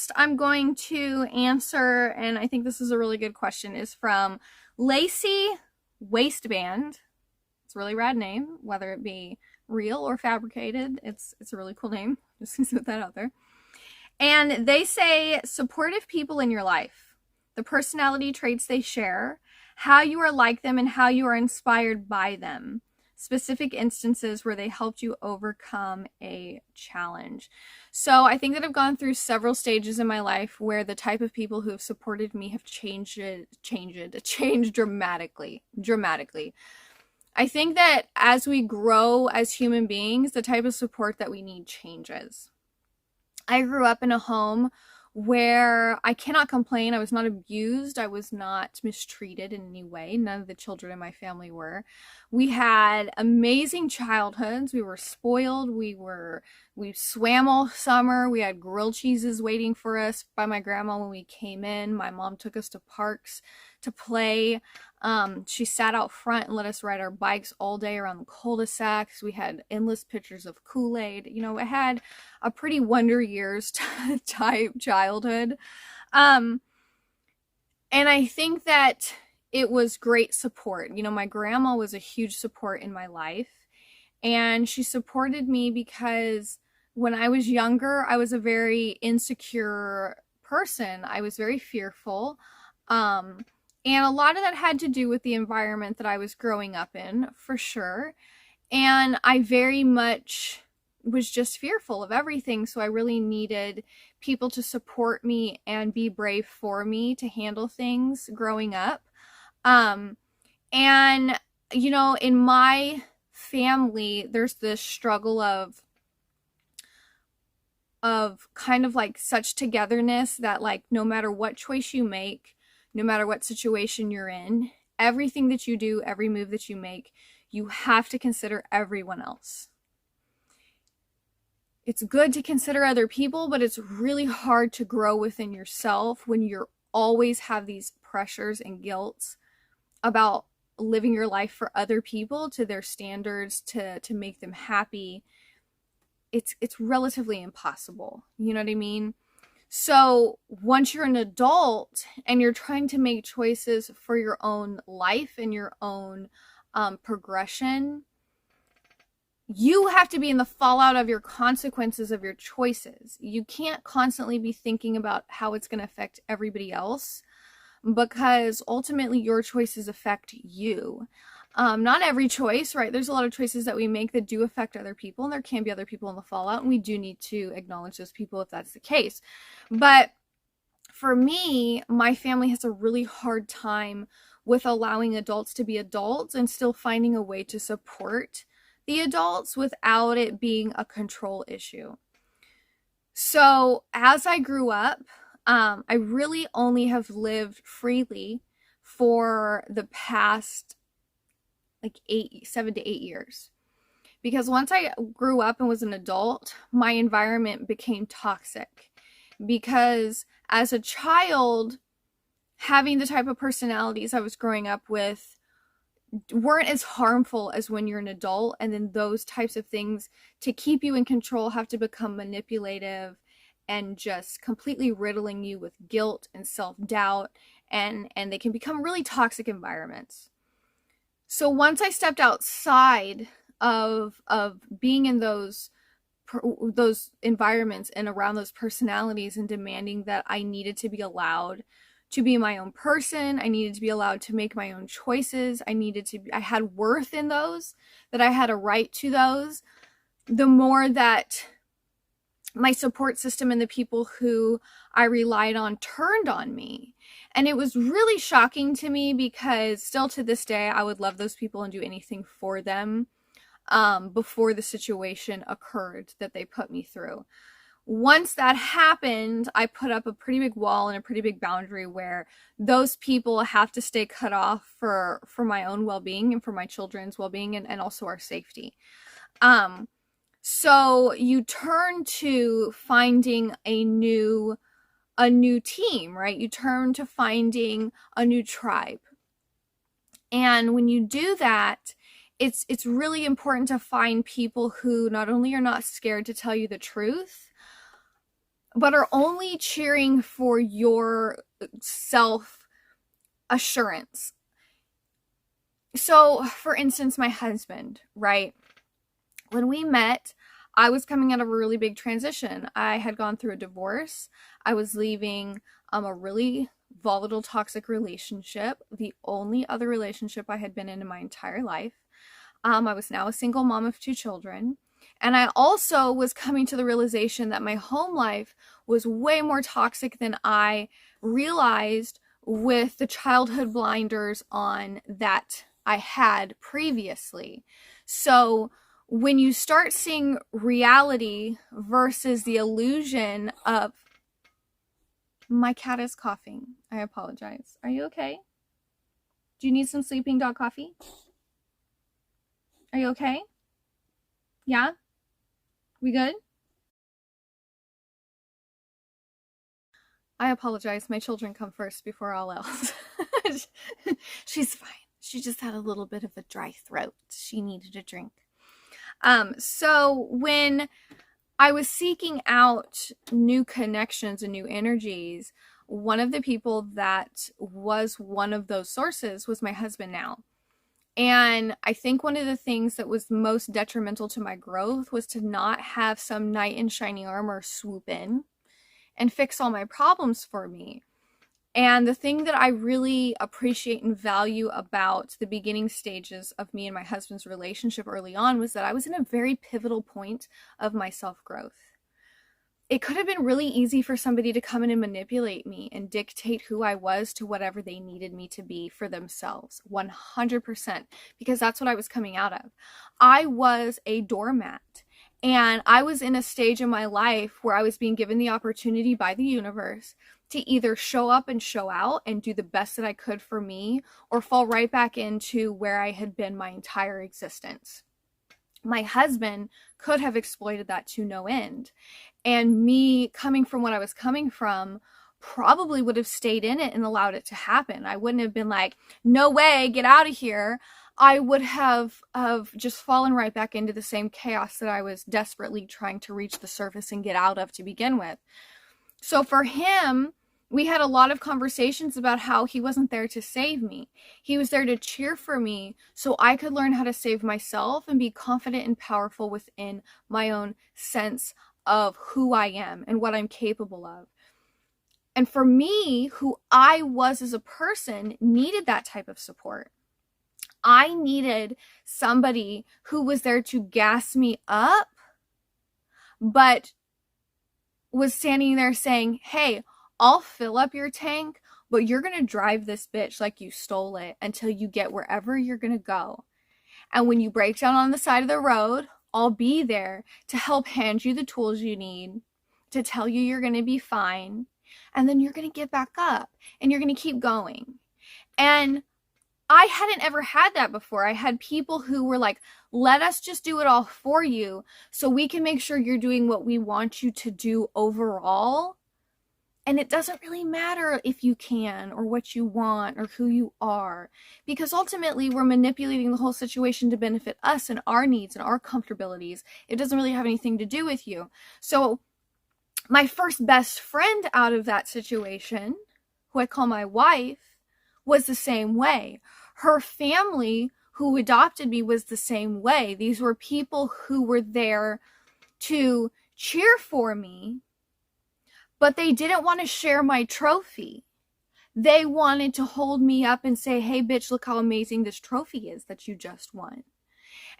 next I'm going to answer, and I think this is a really good question, is from Lacy Waistband. It's a really rad name, whether it be real or fabricated. It's a really cool name. Just to put that out there. And they say supportive people in your life, the personality traits they share, how you are like them, and how you are inspired by them. Specific instances where they helped you overcome a challenge. So I think that I've gone through several stages in my life where the type of people who have supported me have changed dramatically. I think that as we grow as human beings, the type of support that we need changes. I grew up in a home where I cannot complain. I was not abused. I was not mistreated in any way. None of the children in my family were. We had amazing childhoods. We were spoiled. We swam all summer. We had grilled cheeses waiting for us by my grandma when we came in. My mom took us to parks to play. She sat out front and let us ride our bikes all day around the cul-de-sacs. We had endless pictures of Kool-Aid. You know, I had a pretty Wonder Years type childhood. And I think that it was great support. You know, my grandma was a huge support in my life, and she supported me because when I was younger, I was a very insecure person. I was very fearful. And a lot of that had to do with the environment that I was growing up in, for sure. And I very much was just fearful of everything. So I really needed people to support me and be brave for me to handle things growing up. And, you know, in my family, there's this struggle of kind of like such togetherness that, like, no matter what choice you make, no matter what situation you're in, everything that you do, every move that you make, you have to consider everyone else. It's good to consider other people, but it's really hard to grow within yourself when you always have these pressures and guilts about living your life for other people to their standards, to make them happy. It's relatively impossible. You know what I mean? So once you're an adult and you're trying to make choices for your own life and your own progression, you have to be in the fallout of your consequences of your choices. You can't constantly be thinking about how it's going to affect everybody else, because ultimately your choices affect you. Not every choice, right? There's a lot of choices that we make that do affect other people, and there can be other people in the fallout, and we do need to acknowledge those people if that's the case. But for me, my family has a really hard time with allowing adults to be adults and still finding a way to support the adults without it being a control issue. So as I grew up, I really only have lived freely for the past like 7 to 8 years. Because once I grew up and was an adult, my environment became toxic. Because as a child, having the type of personalities I was growing up with weren't as harmful as when you're an adult, and then those types of things to keep you in control have to become manipulative and just completely riddling you with guilt and self-doubt, and they can become really toxic environments. So once I stepped outside of being in those environments and around those personalities and demanding that I needed to be allowed to be my own person, I needed to be allowed to make my own choices, I had worth in those, that I had a right to those, the more that my support system and the people who I relied on turned on me. And it was really shocking to me, because still to this day, I would love those people and do anything for them before the situation occurred that they put me through. Once that happened, I put up a pretty big wall and a pretty big boundary where those people have to stay cut off for my own well-being and for my children's well-being, and also our safety. So you turn to finding a new team, right? You turn to finding a new tribe. And when you do that, it's really important to find people who not only are not scared to tell you the truth, but are only cheering for your self-assurance. So, for instance, my husband, right? When we met, I was coming out of a really big transition. I had gone through a divorce. I was leaving a really volatile, toxic relationship, the only other relationship I had been in my entire life. I was now a single mom of 2 children. And I also was coming to the realization that my home life was way more toxic than I realized with the childhood blinders on that I had previously. So when you start seeing reality versus the illusion of, my cat is coughing. I apologize. Are you okay? Do you need some sleeping dog coffee? Are you okay? Yeah? We good? I apologize. My children come first before all else. She's fine. She just had a little bit of a dry throat. She needed a drink. So when I was seeking out new connections and new energies, one of the people that was one of those sources was my husband now. And I think one of the things that was most detrimental to my growth was to not have some knight in shining armor swoop in and fix all my problems for me. And the thing that I really appreciate and value about the beginning stages of me and my husband's relationship early on was that I was in a very pivotal point of my self-growth. It could have been really easy for somebody to come in and manipulate me and dictate who I was to whatever they needed me to be for themselves, 100%, because that's what I was coming out of. I was a doormat, and I was in a stage in my life where I was being given the opportunity by the universe to either show up and show out and do the best that I could for me, or fall right back into where I had been my entire existence. My husband could have exploited that to no end. And me coming from what I was coming from probably would have stayed in it and allowed it to happen. I wouldn't have been like, no way, get out of here. I would have just fallen right back into the same chaos that I was desperately trying to reach the surface and get out of to begin with. So for him, we had a lot of conversations about how he wasn't there to save me. He was there to cheer for me so I could learn how to save myself and be confident and powerful within my own sense of who I am and what I'm capable of. And for me, who I was as a person, needed that type of support. I needed somebody who was there to gas me up, but was standing there saying, hey, I'll fill up your tank, but you're going to drive this bitch like you stole it until you get wherever you're going to go. And when you break down on the side of the road, I'll be there to help hand you the tools you need, to tell you you're going to be fine. And then you're going to get back up and you're going to keep going. And I hadn't ever had that before. I had people who were like, let us just do it all for you so we can make sure you're doing what we want you to do overall. And it doesn't really matter if you can or what you want or who you are, because ultimately we're manipulating the whole situation to benefit us and our needs and our comfortabilities. It doesn't really have anything to do with you. So my first best friend out of that situation, who I call my wife, was the same way. Her family who adopted me was the same way. These were people who were there to cheer for me, but they didn't want to share my trophy. They wanted to hold me up and say, hey, bitch, look how amazing this trophy is that you just won.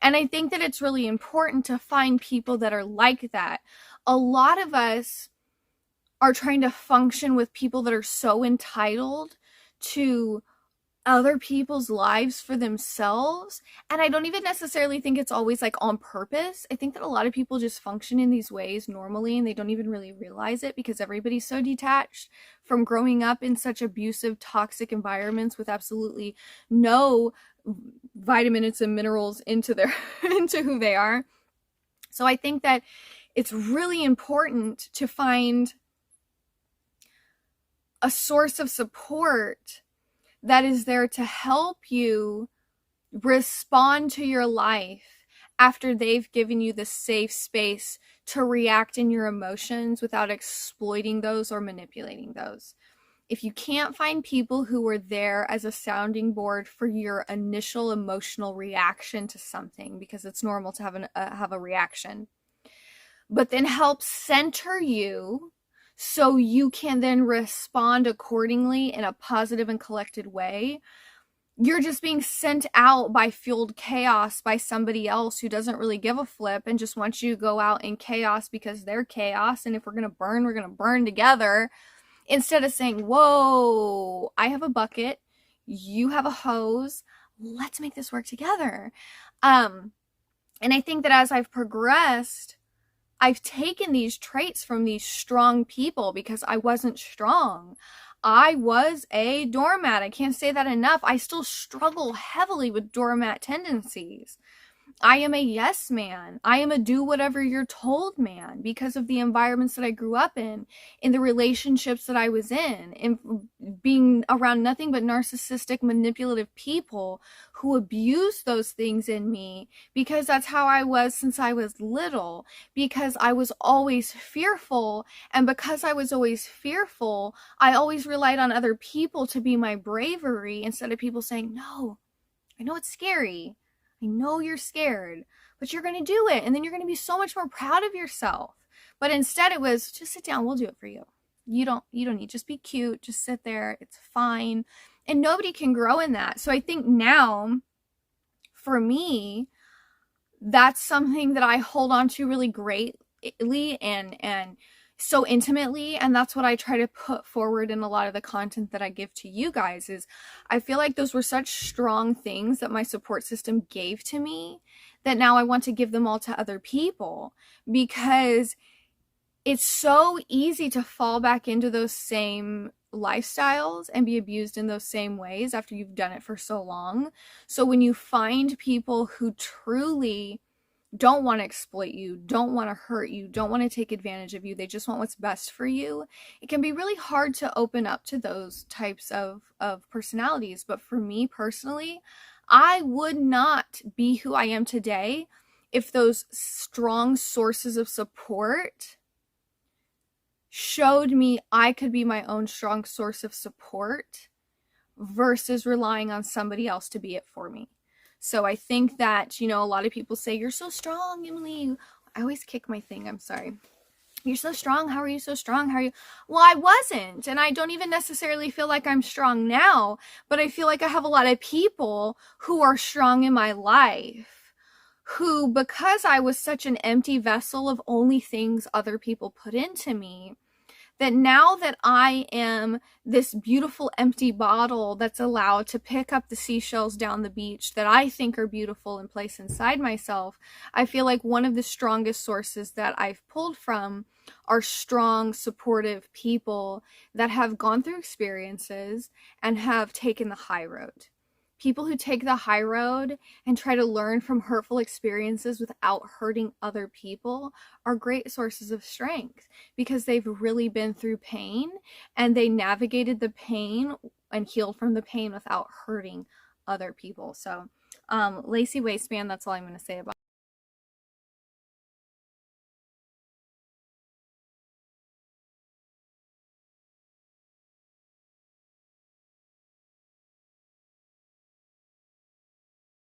And I think that it's really important to find people that are like that. A lot of us are trying to function with people that are so entitled to other people's lives for themselves. And I don't even necessarily think it's always like on purpose. I think that a lot of people just function in these ways normally and they don't even really realize it because everybody's so detached from growing up in such abusive, toxic environments with absolutely no vitamins and minerals into who they are. So I think that it's really important to find a source of support that is there to help you respond to your life after they've given you the safe space to react in your emotions without exploiting those or manipulating those. If you can't find people who are there as a sounding board for your initial emotional reaction to something, because it's normal to have a reaction, but then help center you so you can then respond accordingly in a positive and collected way, you're just being sent out by fueled chaos by somebody else who doesn't really give a flip and just wants you to go out in chaos because they're chaos. And if we're going to burn together, instead of saying, whoa, I have a bucket, you have a hose, let's make this work together. And I think that as I've progressed, I've taken these traits from these strong people because I wasn't strong. I was a doormat. I can't say that enough. I still struggle heavily with doormat tendencies. I am a yes man. I am a do whatever you're told man because of the environments that I grew up in the relationships that I was in being around nothing but narcissistic, manipulative people who abused those things in me because that's how I was since I was little, because I was always fearful. And because I was always fearful, I always relied on other people to be my bravery instead of people saying, no, I know it's scary. I know you're scared, but you're going to do it. And then you're going to be so much more proud of yourself. But instead it was just sit down. We'll do it for you. You don't need, just be cute. Just sit there. It's fine. And nobody can grow in that. So I think now for me, that's something that I hold on to really greatly and so intimately, and that's what I try to put forward in a lot of the content that I give to you guys. Is I feel like those were such strong things that my support system gave to me that now I want to give them all to other people, because it's so easy to fall back into those same lifestyles and be abused in those same ways after you've done it for so long. So when you find people who truly don't want to exploit you, don't want to hurt you, don't want to take advantage of you, they just want what's best for you, it can be really hard to open up to those types of personalities. But for me personally, I would not be who I am today if those strong sources of support showed me I could be my own strong source of support versus relying on somebody else to be it for me. So I think that, a lot of people say, you're so strong, Emily. I always kick my thing. I'm sorry. You're so strong. How are you so strong? How are you? Well, I wasn't. And I don't even necessarily feel like I'm strong now, but I feel like I have a lot of people who are strong in my life who, because I was such an empty vessel of only things other people put into me, that now that I am this beautiful empty bottle that's allowed to pick up the seashells down the beach that I think are beautiful and place inside myself, I feel like one of the strongest sources that I've pulled from are strong, supportive people that have gone through experiences and have taken the high road. People who take the high road and try to learn from hurtful experiences without hurting other people are great sources of strength because they've really been through pain and they navigated the pain and healed from the pain without hurting other people. So, Lacy Waistband, that's all I'm going to say about